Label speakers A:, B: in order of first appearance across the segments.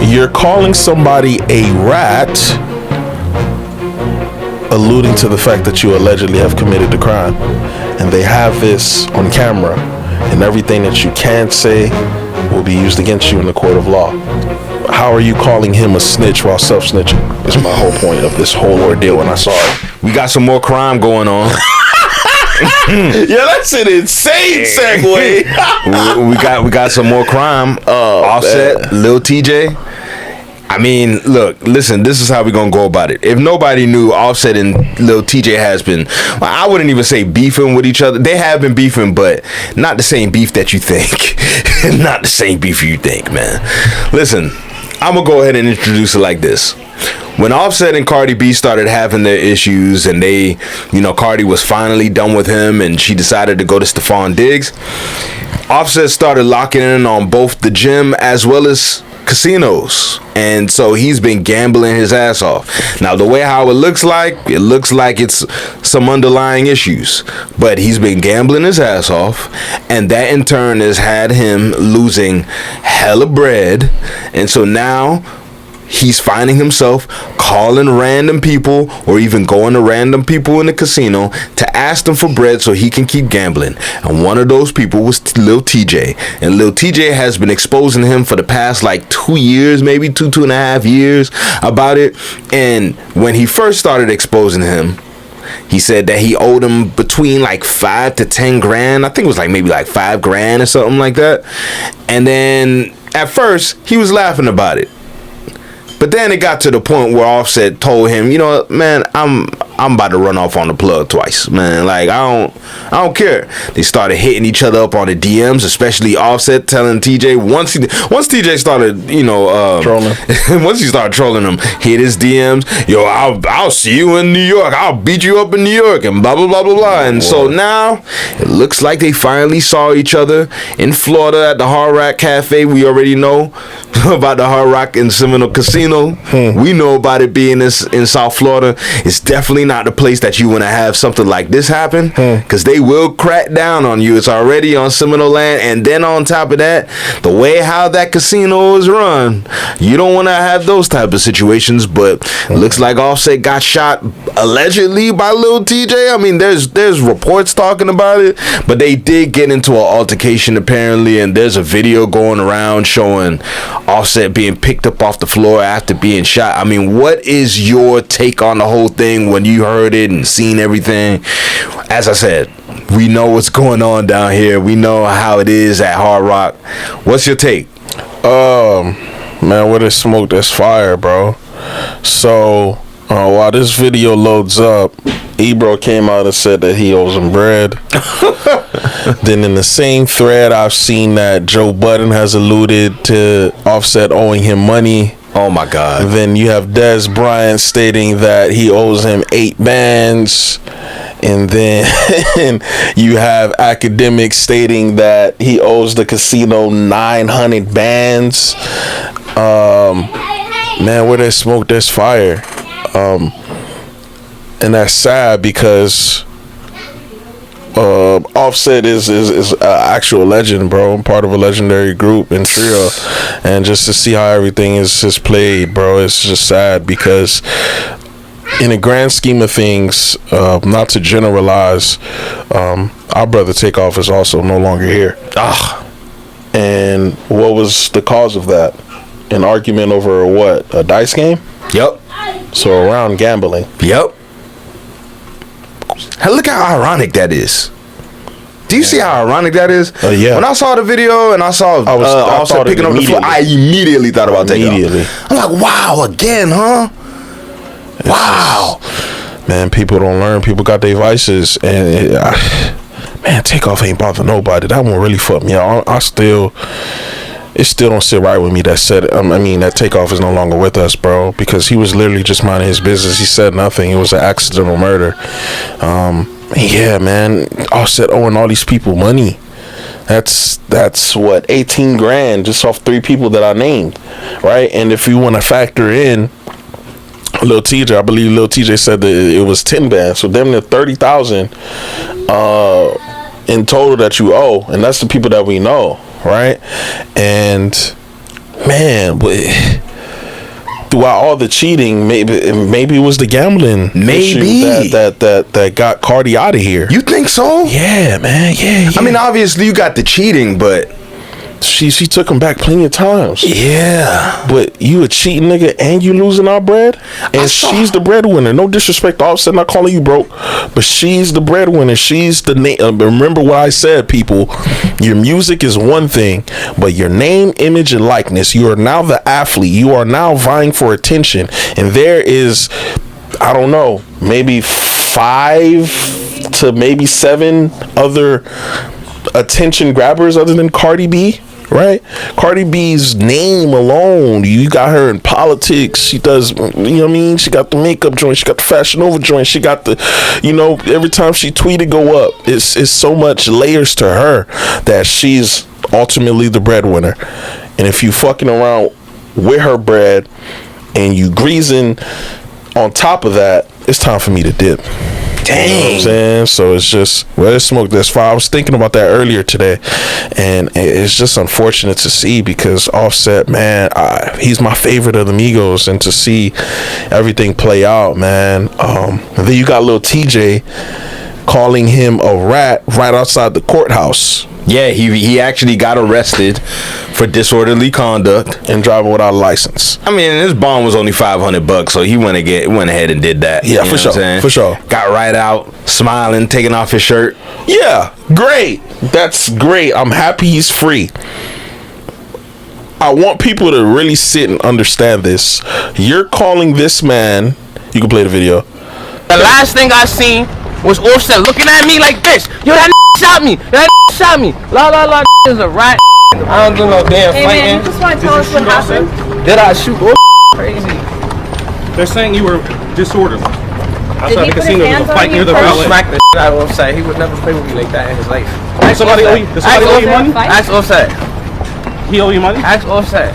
A: You're calling somebody a rat, alluding to the fact that you allegedly have committed the crime. And they have this on camera, and everything that you can't say will be used against you in the court of law. How are you calling him a snitch while self-snitching? That's my whole point of this whole ordeal when I saw it.
B: We got some more crime going on.
A: Yeah, that's an insane segue.
B: we got some more crime. Offset, Lil Tjay. I mean, look, listen, this is how we're going to go about it. If nobody knew, Offset and Lil Tjay has been, well, I wouldn't even say beefing with each other. They have been beefing, but not the same beef that you think. Not the same beef you think, man. Listen, I'm going to go ahead and introduce it like this. When Offset and Cardi B started having their issues and they, Cardi was finally done with him and she decided to go to Stephon Diggs, Offset started locking in on both the gym as well as casinos, and so he's been gambling his ass off. Now, the way how it looks like it's some underlying issues, but he's been gambling his ass off, and that in turn has had him losing hella bread, and so now he's finding himself calling random people or even going to random people in the casino to ask them for bread so he can keep gambling. And one of those people was Lil Tjay. And Lil Tjay has been exposing him for the past like 2 years, maybe two and a half years about it. And when he first started exposing him, he said that he owed him between like 5 to 10 grand. I think it was like maybe like 5 grand or something like that. And then at first he was laughing about it. But then it got to the point where Offset told him, man, I'm about to run off on the plug twice, man. Like, I don't care. They started hitting each other up on the DMs, especially Offset telling TJ once TJ started, trolling. Once he started trolling him, hit his DMs. Yo, I'll see you in New York. I'll beat you up in New York and blah blah blah blah blah. And so now it looks like they finally saw each other in Florida at the Hard Rock Cafe. We already know about the Hard Rock and Seminole Casino. We know about it being in South Florida. It's definitely not the place that you want to have something like this happen, because they will crack down on you. It's already on Seminole land, and then on top of that, the way how that casino is run, you don't want to have those type of situations. But it looks like Offset got shot allegedly by Lil Tjay. I mean, there's reports talking about it, but they did get into an altercation apparently, and there's a video going around showing Offset being picked up off the floor after being shot. I mean, what is your take on the whole thing when you heard it and seen everything? As I said, we know what's going on down here. We know how it is at Hard Rock. What's your take?
A: Man, where there's smoke, there's fire, bro. So, while this video loads up, Ebro came out and said that he owes him bread. Then in the same thread, I've seen that Joe Budden has alluded to Offset owing him money.
B: Oh my God.
A: Then you have Des Bryant stating that he owes him 8 bands. And then you have academics stating that he owes the casino 900 bands. Man, where there's smoke, there's fire. And that's sad because Offset is an actual legend, bro. I'm part of a legendary group in trio, and just to see how everything is played, bro, it's just sad because in the grand scheme of things, not to generalize, our brother Takeoff is also no longer here. And what was the cause of that? An argument over what? A dice game?
B: Yep.
A: So around gambling.
B: Yep. Hey, look how ironic that is. Do you see how ironic that is?
A: Yeah.
B: When I saw the video and I saw Offset picking up the floor, I immediately thought about Takeoff. I'm like, wow, again, huh? Wow.
A: Man, people don't learn. People got their vices, and man, Takeoff ain't bother nobody. That one really fucked me up. It still don't sit right with me that that Takeoff is no longer with us, bro, because he was literally just minding his business. He said nothing. It was an accidental murder. Yeah, man, Offset owing all these people money. That's what, 18 grand just off 3 people that I named, right? And if you want to factor in Lil Tjay, I believe Lil Tjay said that it was 10 bands, so damn near 30,000 in total that you owe, and that's the people that we know, right? And man, throughout all the cheating, maybe it was the gambling issue that got Cardi out of here.
B: You think so?
A: Yeah, man. Yeah.
B: I mean, obviously you got the cheating, but
A: she took him back plenty of times.
B: Yeah,
A: but you a cheating nigga and you losing our bread, and she's the breadwinner. No disrespect to Offset, not calling you broke, but she's the breadwinner. She's the name. Remember what I said, people. Your music is one thing, but your name, image, and likeness. You are now the athlete. You are now vying for attention, and there is, I don't know, maybe 5 to maybe 7 other attention grabbers other than Cardi B. Right? Cardi B's name alone, you got her in politics. She does, you know what I mean? She got the makeup joint. She got the Fashion Nova joint. She got the, you know, every time she tweeted go up. It's so much layers to her that she's ultimately the breadwinner. And if you fucking around with her bread and you greasing on top of that, it's time for me to dip.
B: Dang.
A: You know what I'm saying? So it's just, well, there's smoke, there's fire. I was thinking about that earlier today, and it's just unfortunate to see, because Offset, man, he's my favorite of the Migos, and to see everything play out, man. And then you got Lil Tjay calling him a rat right outside the courthouse.
B: Yeah, he actually got arrested for disorderly conduct
A: and driving without a license.
B: I mean, his bond was only $500, so he went ahead and did that.
A: Yeah, for sure, for sure.
B: Got right out, smiling, taking off his shirt.
A: Yeah, great. That's great. I'm happy he's free. I want people to really sit and understand this. You're calling this man. You can play the video.
C: The last thing I seen was Offset looking at me like this. Yo, that shot me. That shot me. La la la is a rat. I don't do no damn
D: hey
C: fighting.
D: Man, you just want to tell us what happened?
C: Did I shoot? Crazy.
E: They're saying you were disorderly. Outside the casino, there was a fight near the
C: I
E: valet.
C: smacked the shit out of Offset. He would never play with me like that in his life.
E: Does somebody owe you money?
C: Ask Offset.
E: He owe you money?
C: Ask Offset.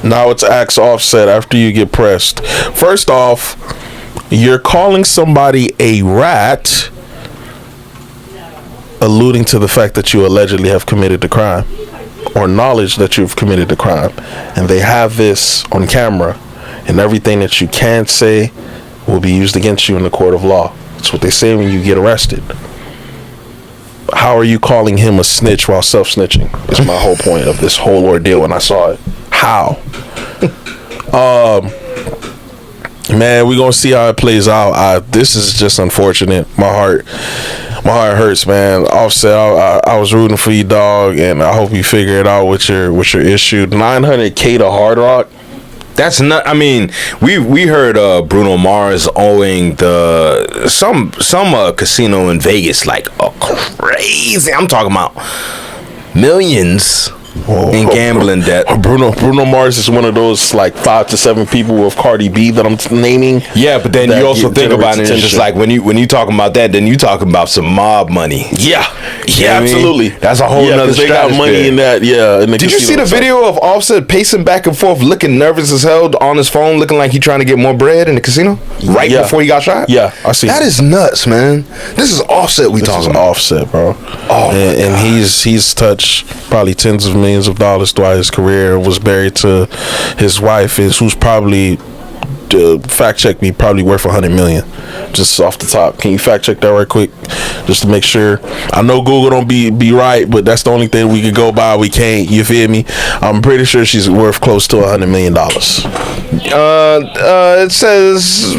A: Now it's ask Offset after you get pressed. First off, you're calling somebody a rat, alluding to the fact that you allegedly have committed the crime, or knowledge that you've committed the crime, and they have this on camera, and everything that you can't say will be used against you in the court of law. That's what they say when you get arrested. How are you calling him a snitch while self-snitching? Is my whole point of this whole ordeal when I saw it. How? Man, we're gonna see how it plays out. This is just unfortunate. My heart hurts, man. Offset, I was rooting for you, dog, and I hope you figure it out with your issue. $900K to Hard Rock.
B: That's not. I mean, we heard Bruno Mars owing some casino in Vegas like a crazy. I'm talking about millions. In gambling debt.
A: Bruno Mars is one of those like 5 to 7 people with Cardi B that I'm naming.
B: Yeah, but then you also think about it, and it's just like when you talking about that, then you talking about some mob money.
A: Yeah,
B: I
A: absolutely.
B: mean? That's a whole nother
A: they got money in that. Yeah. In the
B: Did you see the video of Offset pacing back and forth, looking nervous as hell on his phone, looking like he trying to get more bread in the casino right before he got shot?
A: Yeah, I see.
B: That is nuts, man. This is Offset we talking about.
A: Offset, bro.
B: Oh,
A: and he's touched probably tens of millions of dollars throughout his career, and was married to his wife, who's probably, fact check me, probably worth 100 million. Just off the top, can you fact check that right quick, just to make sure? I know Google don't be right, but that's the only thing we could go by. We can't. You feel me? I'm pretty sure she's worth close to $100 million.
B: It says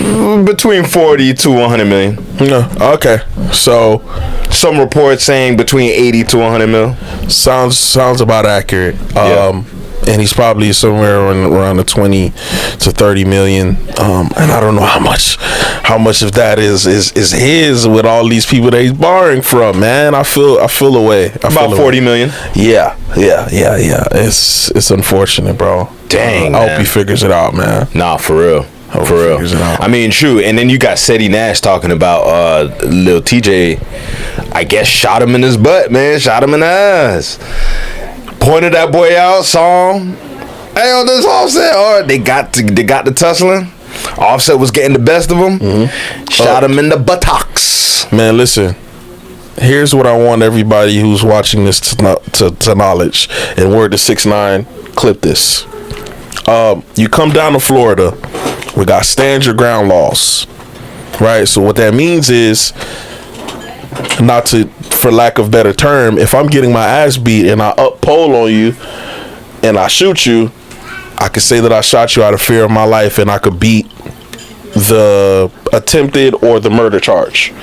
B: between 40 to 100 million.
A: No, okay. So
B: some reports saying between 80 to 100 mil.
A: Sounds about accurate. And he's probably somewhere around the 20 to 30 million. And I don't know how much of that is his with all these people that he's borrowing from, man. I feel away.
B: About 40 million.
A: Yeah. It's unfortunate, bro.
B: Dang.
A: I hope he figures it out, man.
B: Nah, for real. For real. I mean, shoot. And then you got Seti Nash talking about Lil Tjay, I guess, shot him in his butt, man. Shot him in the ass. Pointed that boy out, saw him. Hey, on this Offset. Or they got the tussling. Offset was getting the best of him. Mm-hmm. Shot him in the buttocks.
A: Man, listen. Here's what I want everybody who's watching this to knowledge. And word to 6ix9ine, clip this. You come down to Florida, we got stand your ground laws, right? So what that means is, not to, for lack of better term, if I'm getting my ass beat and I up pole on you and I shoot you, I could say that I shot you out of fear of my life, and I could beat the attempted or the murder charge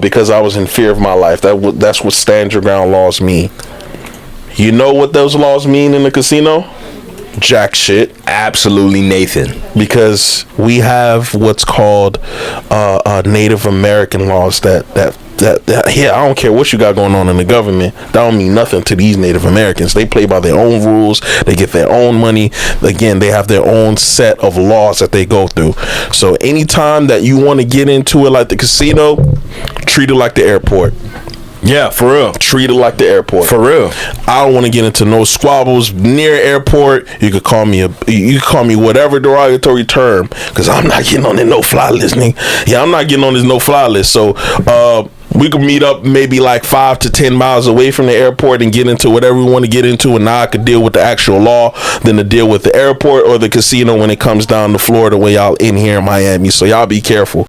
A: because I was in fear of my life. That's what stand your ground laws mean. You know what those laws mean in the casino? Jack shit.
B: Absolutely, Nathan.
A: Because we have what's called Native American laws that yeah, I don't care what you got going on in the government, that don't mean nothing to these Native Americans. They play by their own rules, they get their own money. Again, they have their own set of laws that they go through. So anytime that you want to get into it like the casino, treat it like the airport.
B: Yeah, for real.
A: Treat it like the airport.
B: For real.
A: I don't want to get into no squabbles near airport. You could call me whatever derogatory term, because I'm not getting on the no fly list, nigga. Yeah, I'm not getting on this no fly list. So we could meet up maybe like 5 to 10 miles away from the airport and get into whatever we want to get into, and now I could deal with the actual law than to deal with the airport or the casino when it comes down to Florida when y'all in here in Miami. So y'all be careful.